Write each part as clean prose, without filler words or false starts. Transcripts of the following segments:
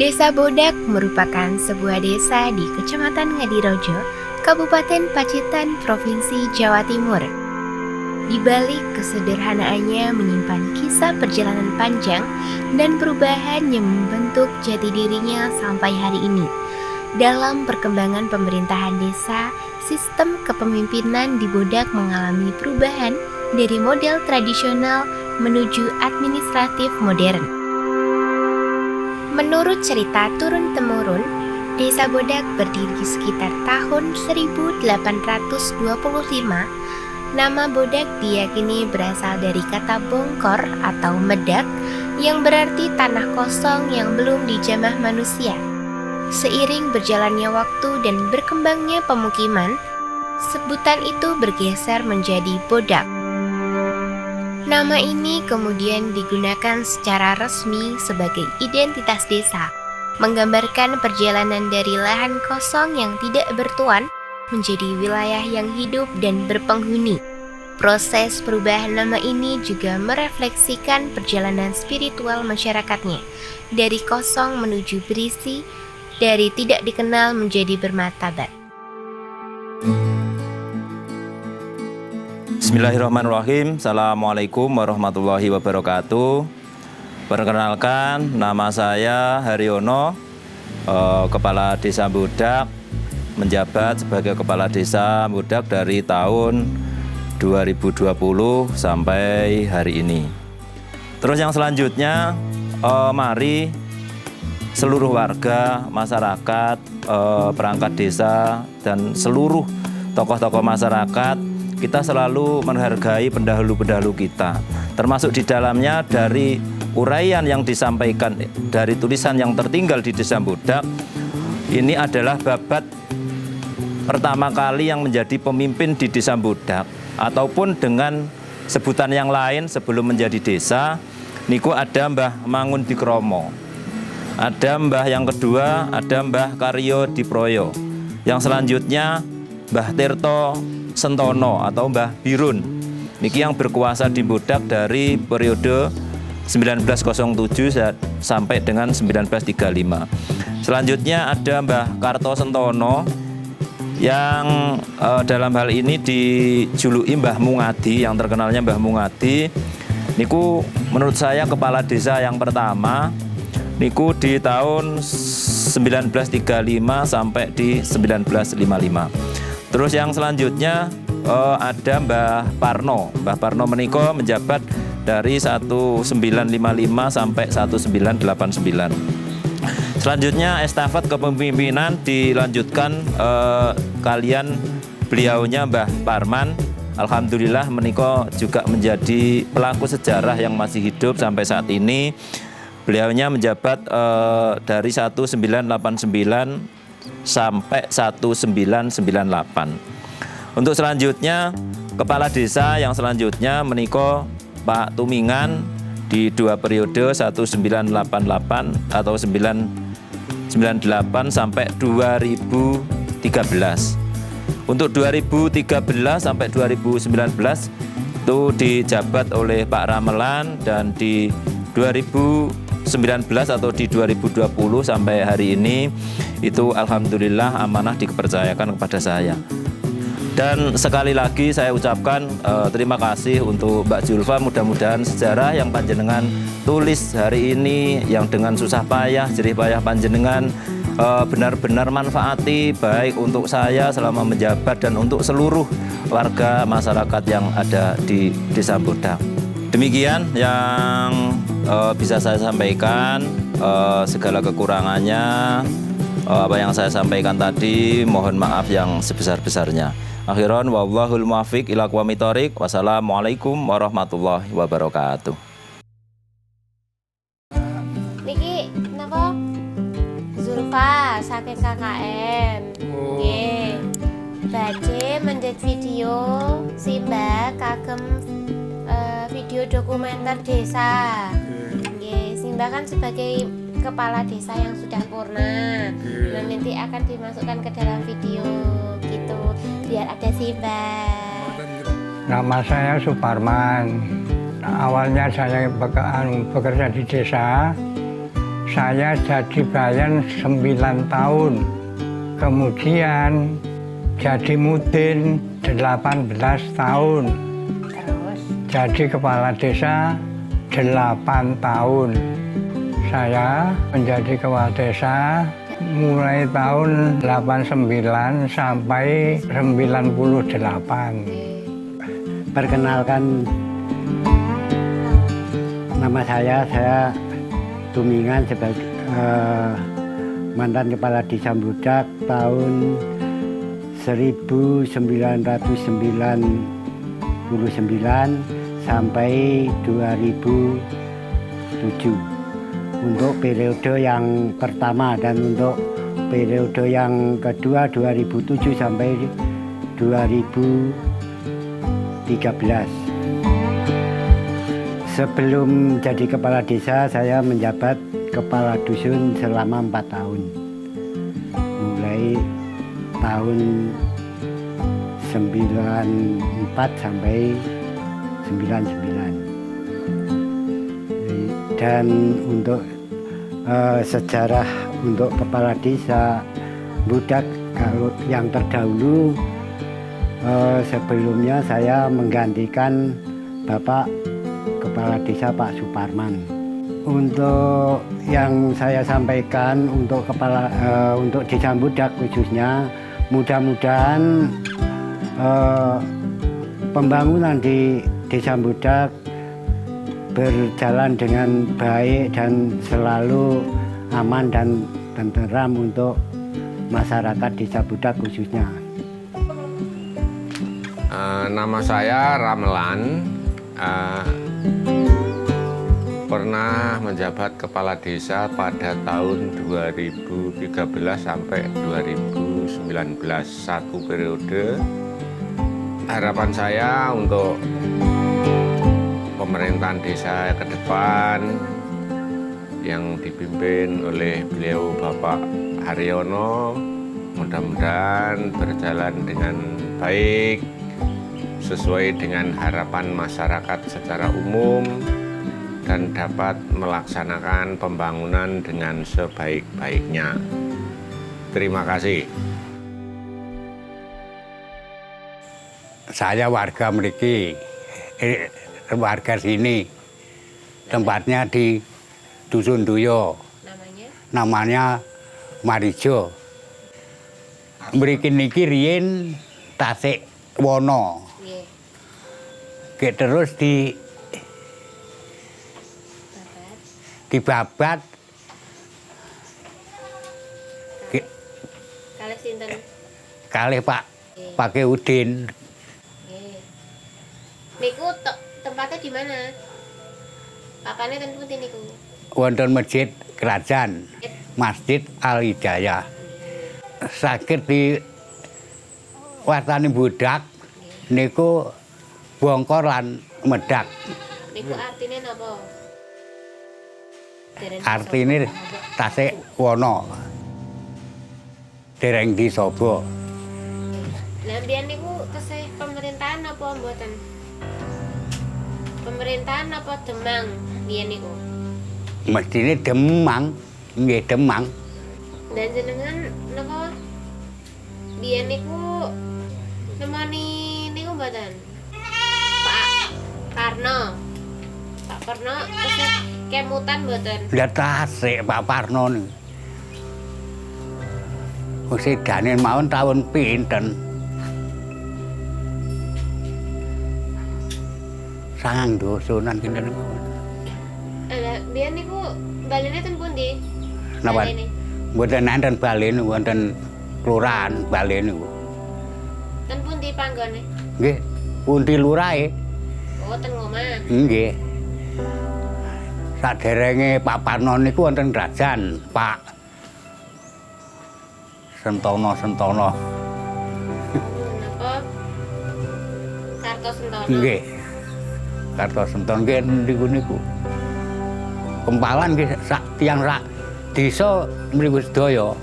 Desa Bodak merupakan sebuah desa di Kecamatan Ngadirojo, Kabupaten Pacitan, Provinsi Jawa Timur. Di balik kesederhanaannya menyimpan kisah perjalanan panjang dan perubahan yang membentuk jati dirinya sampai hari ini. Dalam perkembangan pemerintahan desa, sistem kepemimpinan di Bodak mengalami perubahan dari model tradisional menuju administratif modern. Menurut cerita turun-temurun, Desa Bodak berdiri sekitar tahun 1825. Nama Bodak diyakini berasal dari kata bongkor atau medak yang berarti tanah kosong yang belum dijamah manusia. Seiring berjalannya waktu dan berkembangnya pemukiman, sebutan itu bergeser menjadi Bodak. Nama ini kemudian digunakan secara resmi sebagai identitas desa, menggambarkan perjalanan dari lahan kosong yang tidak bertuan menjadi wilayah yang hidup dan berpenghuni. Proses perubahan nama ini juga merefleksikan perjalanan spiritual masyarakatnya, dari kosong menuju berisi, dari tidak dikenal menjadi bermartabat. Bismillahirrahmanirrahim. Assalamualaikum warahmatullahi wabarakatuh. Perkenalkan, nama saya Haryono, Kepala Desa Bodak, menjabat sebagai Kepala Desa Bodak dari tahun 2020 sampai hari ini. Terus yang selanjutnya, mari seluruh warga, masyarakat, perangkat desa, dan seluruh tokoh-tokoh masyarakat, kita selalu menghargai pendahulu-pendahulu kita. Termasuk di dalamnya dari uraian yang disampaikan, dari tulisan yang tertinggal di Desa Bodak, ini adalah babat pertama kali yang menjadi pemimpin di Desa Bodak, ataupun dengan sebutan yang lain sebelum menjadi desa, niku ada Mbah Mangun Dikromo. Ada Mbah yang kedua, ada Mbah Karyo Diproyo. Yang selanjutnya Mbah Tirto Sentono atau Mbah Birun. Niki yang berkuasa di Bodak dari periode 1907 sampai dengan 1935. Selanjutnya ada Mbah Karto Sentono yang dalam hal ini dijuluki Mbah Mungadi, yang terkenalnya Mbah Mungadi. Niku menurut saya kepala desa yang pertama, niku di tahun 1935 sampai di 1955. Terus yang selanjutnya ada Mbah Parno. Mbah Parno meniko menjabat dari 1955 sampai 1989. Selanjutnya estafet kepemimpinan dilanjutkan kalian beliaunya Mbah Parman. Alhamdulillah meniko juga menjadi pelaku sejarah yang masih hidup sampai saat ini. Beliaunya menjabat dari 1989 sampai 1998. Untuk selanjutnya, kepala desa yang selanjutnya meniko Pak Tumingan di dua periode 1988 atau 1998 sampai 2013. Untuk 2013 sampai 2019 itu dijabat oleh Pak Ramelan, dan di 2019 atau di 2020 sampai hari ini itu alhamdulillah amanah dipercayakan kepada saya. Dan sekali lagi saya ucapkan terima kasih untuk Mbak Julfa. Mudah-mudahan sejarah yang panjenengan tulis hari ini, yang dengan susah payah, jerih payah panjenengan, benar-benar manfaati baik untuk saya selama menjabat dan untuk seluruh warga masyarakat yang ada di Desa Bodak. Demikian yang bisa saya sampaikan. Segala kekurangannya, apa yang saya sampaikan tadi, mohon maaf yang sebesar-besarnya. Akhiran wallahul muwaffiq ila aqwamit thoriq. Wassalamualaikum warahmatullahi wabarakatuh. Niki napa? Zulfa saking KKN. Nggih. Badhe mendet video simbah kagem video dokumenter desa. Nggih, simbah kan sebagai kepala desa yang sudah purna. Dan nanti akan dimasukkan ke dalam video gitu, biar ada simbah. Nama saya Suparman. Awalnya saya bekerja di desa. saya jadi bayan 9 tahun. Kemudian jadi mudin 18 tahun. Terus Jadi kepala desa 8 tahun. Saya menjadi kepala desa mulai tahun 89 sampai 98. Perkenalkan, nama saya Tumingan sebagai mantan kepala desa Budak tahun 1999 sampai 2007 untuk periode yang pertama, dan untuk periode yang kedua 2007 sampai 2013. Sebelum jadi kepala desa, saya menjabat kepala dusun selama 4 tahun. Mulai tahun 94 sampai 99. Dan untuk sejarah untuk kepala desa Budak, kalau yang terdahulu sebelumnya saya menggantikan Bapak Kepala Desa Pak Suparman. Untuk yang saya sampaikan untuk untuk Desa Budak khususnya, mudah-mudahan pembangunan di Desa Budak berjalan dengan baik dan selalu aman dan tenteram untuk masyarakat Desa Budak khususnya. Nama saya Ramelan, pernah menjabat kepala desa pada tahun 2013 sampai 2019, satu periode. Harapan saya untuk pemerintahan desa ke depan yang dipimpin oleh beliau Bapak Haryono mudah-mudahan berjalan dengan baik, sesuai dengan harapan masyarakat secara umum, dan dapat melaksanakan pembangunan dengan sebaik-baiknya. Terima kasih. Saya warga mriki, warga sini. Tempatnya di Dusun Duyo. Namanya Marijo. Mriki niki riyen Tasik Wono. Terus dibabat kalih sinten? kalih Pak Udin. Niku tempatnya di mana? Papannya ten pundi niku? Wonten masjid kerajaan, Masjid Al Hidayah. Sakit di wartani Budak niku bongkor lan medak. Niku artinya napa? Artine Tasik Wono. Dereng disobo. Lah mbiyen niku tesih pemerintahan apa mboten? Pemerintahan apa Demang biyen niku? Mestine Demang, nggih Demang. Dan jenengan napa? Biyen niku nemoni niku mboten? Pak Parno. Pak Parno tesih kemutan mboten? Lah Tasik Pak Parno niku. Wis edane mawon tahun pinten? Sangang dosonan kinten niku. Lah biyen niku balene ten pundi? Napa? Balene. Mboten nanten balen wonten kelurahan balen niku. Ten pundi panggone? Nggih, pundi lurahe? Oh, ten ngomah. Nggih. Saderenge Pak Parno niku wonten krajan, Pak Sentono. Napa? Kartosentono. Nggih. Kartosentono nggih niku. Kempalan nggih tiyang sak desa mriku sedaya.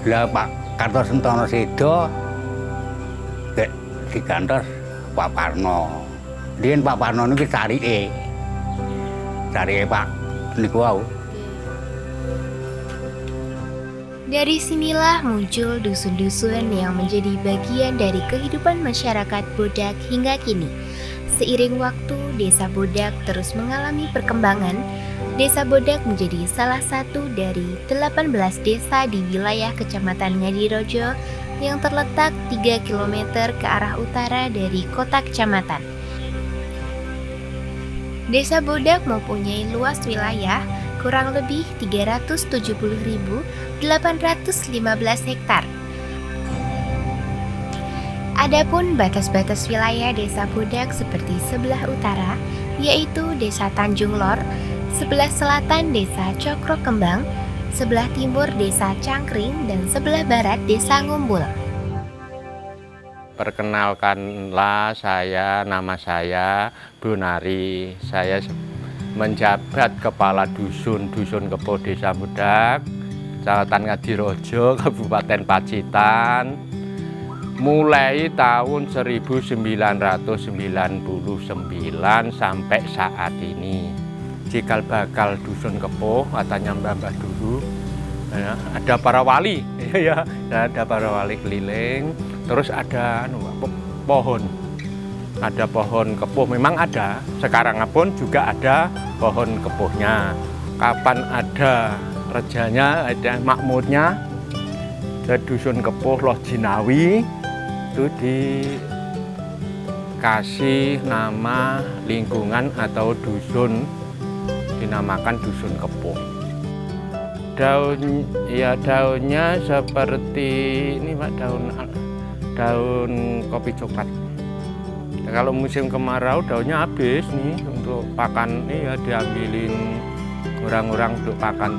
Lah Pak Kartosentono sedo nggih digantos Pak Parno. Riyen Pak Parno niku carike. Carike Pak niku wau. Dari sinilah muncul dusun-dusun yang menjadi bagian dari kehidupan masyarakat Bodak hingga kini. Seiring waktu, Desa Bodak terus mengalami perkembangan. Desa Bodak menjadi salah satu dari 18 desa di wilayah Kecamatan Ngadirojo yang terletak 3 km ke arah utara dari kota kecamatan. Desa Bodak mempunyai luas wilayah kurang lebih 370.815 hektar. Adapun batas-batas wilayah Desa Bodak seperti sebelah utara, yaitu Desa Tanjung Lor, sebelah selatan Desa Cokro Kembang, sebelah timur Desa Cangkring, dan sebelah barat Desa Ngumbul. Perkenalkanlah nama saya Bonari. Saya menjabat Kepala Dusun Kepo Desa Bodak, Kecamatan Ngadirojo, Kabupaten Pacitan, mulai tahun 1999 sampai saat ini. Cikal bakal Dusun Kepo, katanya Mbah dulu, ya, ada para wali, ya, ada para wali keliling, terus ada pohon. Ada pohon kepuh, memang ada. Sekarang pun juga ada pohon kepuhnya. Kapan ada rejanya, ada makmurnya, ke Dusun Kepuh Loh Jinawi, itu dikasih nama lingkungan atau dusun, dinamakan Dusun Kepuh. Daunnya seperti ini Pak, daun kopi coklat. Kalau musim kemarau daunnya habis nih untuk pakan, ya diambilin orang-orang untuk pakan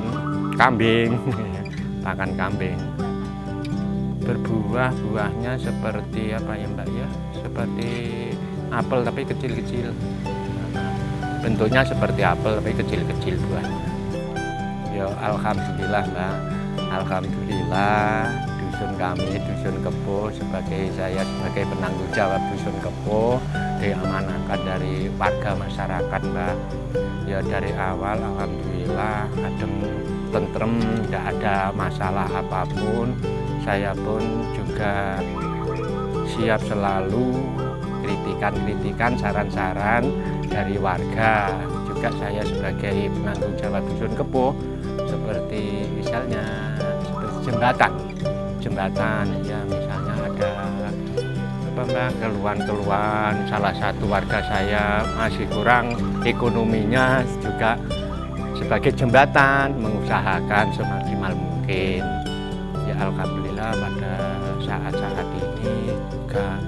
kambing, pakan kambing. Buahnya seperti apa ya Mbak ya? Seperti apel tapi kecil-kecil. Bentuknya seperti apel tapi kecil-kecil buahnya. Ya alhamdulillah Mbak, alhamdulillah. Dusun kami, Dusun Kepo, saya sebagai penanggung jawab Dusun Kepo, diamanahkan dari warga masyarakat Mbak. Ya dari awal alhamdulillah adem, tentrem, tidak ada masalah apapun. Saya pun juga siap selalu kritikan, saran-saran dari warga. Juga saya sebagai penanggung jawab Dusun Kepo, seperti misalnya jembatan ya, misalnya ada keluhan salah satu warga saya masih kurang ekonominya, juga sebagai jembatan mengusahakan semaksimal mungkin. Ya alhamdulillah pada saat-saat ini juga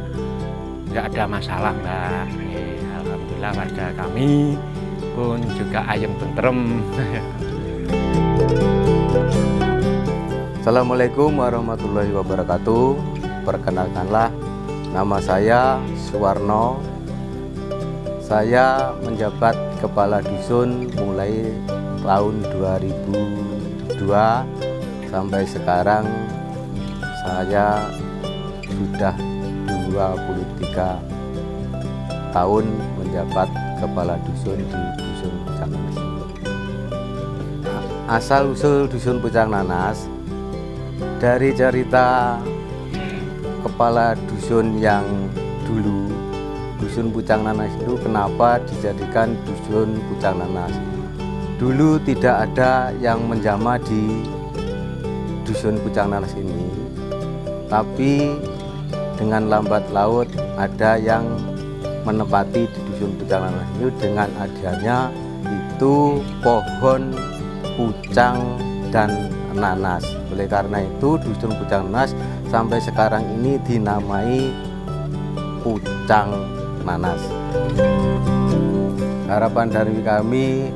nggak ada masalah Mbak. Alhamdulillah warga kami pun juga ayem tentrem. Assalamualaikum warahmatullahi wabarakatuh. Perkenalkanlah, nama saya Suwarno. Saya menjabat Kepala Dusun mulai tahun 2002 sampai sekarang. Saya sudah 23 tahun menjabat Kepala Dusun di Dusun Pucang Nanas. Asal-usul Dusun Pucang Nanas dari cerita kepala dusun yang dulu, Dusun Pucang Nanas itu kenapa dijadikan Dusun Pucang Nanas. Dulu tidak ada yang menjamah di Dusun Pucang Nanas ini, tapi dengan lambat laut ada yang menempati di Dusun Pucang Nanas itu dengan adanya itu pohon pucang dan nanas. Oleh karena itu Dusun Pucang Nanas sampai sekarang ini dinamai Pucang Nanas. Harapan dari kami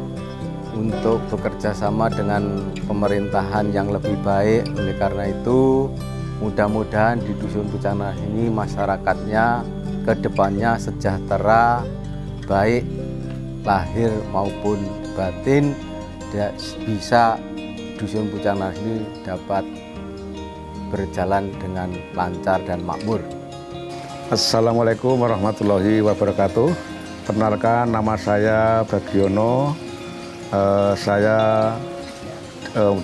untuk bekerja sama dengan pemerintahan yang lebih baik. Oleh karena itu mudah-mudahan di Dusun Pucang Nanas ini masyarakatnya ke depannya sejahtera, baik lahir maupun batin, bisa Dusun Pucang Nanas ini dapat berjalan dengan lancar dan makmur. Assalamualaikum warahmatullahi wabarakatuh. Perkenalkan, nama saya Bagiono. Saya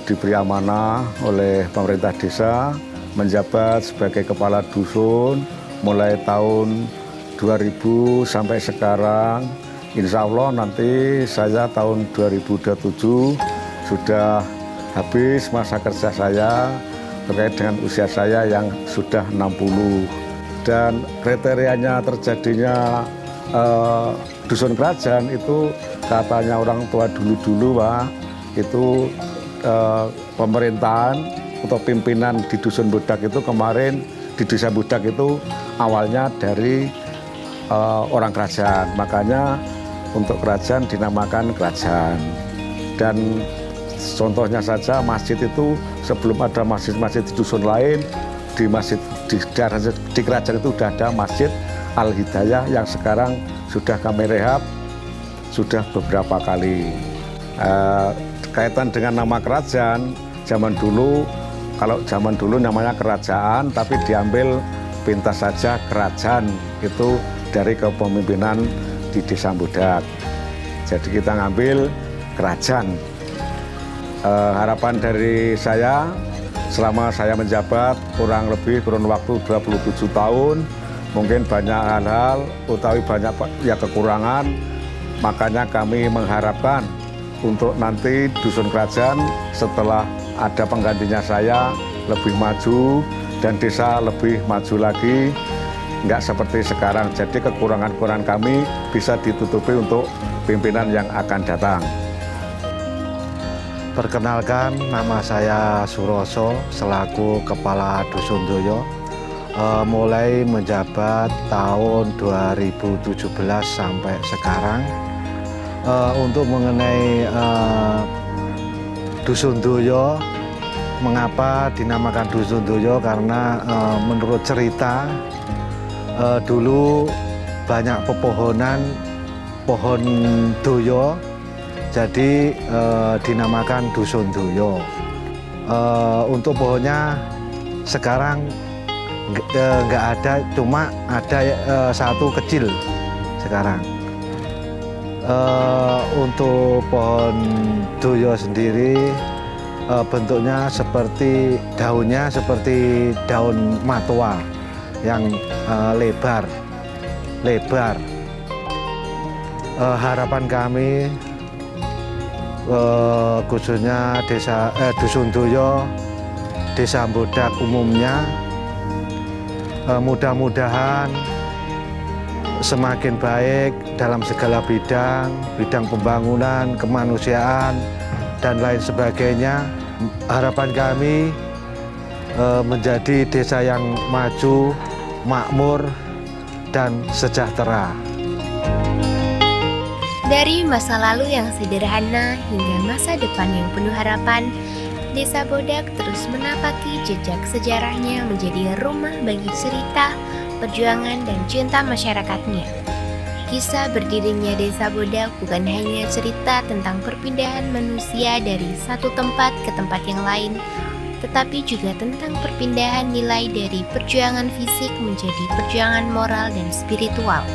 diberi amanah oleh pemerintah desa menjabat sebagai kepala dusun mulai tahun 2000 sampai sekarang. Insya Allah nanti saya tahun 2027 sudah habis masa kerja saya terkait dengan usia saya yang sudah 60. Dan kriterianya terjadinya dusun kerajaan itu katanya orang tua dulu-dulu Pak, itu pemerintahan atau pimpinan di Dusun Budak itu kemarin di Desa Budak itu awalnya dari orang kerajaan, makanya untuk kerajaan dinamakan kerajaan. Dan contohnya saja masjid itu sebelum ada masjid-masjid di dusun lain, di masjid di kerajaan itu sudah ada Masjid Al Hidayah yang sekarang sudah kami rehab sudah beberapa kali. Kaitan dengan nama kerajaan, zaman dulu kalau zaman dulu namanya kerajaan tapi diambil pintas saja kerajaan itu dari kepemimpinan di Desa Budak. Jadi kita ngambil kerajaan. Harapan dari saya selama saya menjabat kurun waktu 27 tahun, mungkin banyak hal-hal utawi banyak ya kekurangan, makanya kami mengharapkan untuk nanti dusun kerajaan setelah ada penggantinya saya lebih maju dan desa lebih maju lagi, nggak seperti sekarang. Jadi kekurangan-kekurangan kami bisa ditutupi untuk pimpinan yang akan datang. Perkenalkan, nama saya Suroso selaku Kepala Dusun Doyo, mulai menjabat tahun 2017 sampai sekarang. Untuk mengenai Dusun Doyo, mengapa dinamakan Dusun Doyo? Karena menurut cerita dulu banyak pepohonan pohon doyo, jadi dinamakan Dusun Doyo. Untuk pohonnya sekarang nggak ada, cuma ada satu kecil sekarang. Untuk pohon doyo sendiri bentuknya seperti daunnya seperti daun matua yang lebar. Harapan kami khususnya Dusun Doyo, Desa Budak umumnya, mudah-mudahan semakin baik dalam segala bidang pembangunan, kemanusiaan, dan lain sebagainya. Harapan kami menjadi desa yang maju, makmur, dan sejahtera. Dari masa lalu yang sederhana hingga masa depan yang penuh harapan, Desa Budak terus menapaki jejak sejarahnya menjadi rumah bagi cerita, perjuangan, dan cinta masyarakatnya. Kisah berdirinya Desa Budak bukan hanya cerita tentang perpindahan manusia dari satu tempat ke tempat yang lain, tetapi juga tentang perpindahan nilai dari perjuangan fisik menjadi perjuangan moral dan spiritual.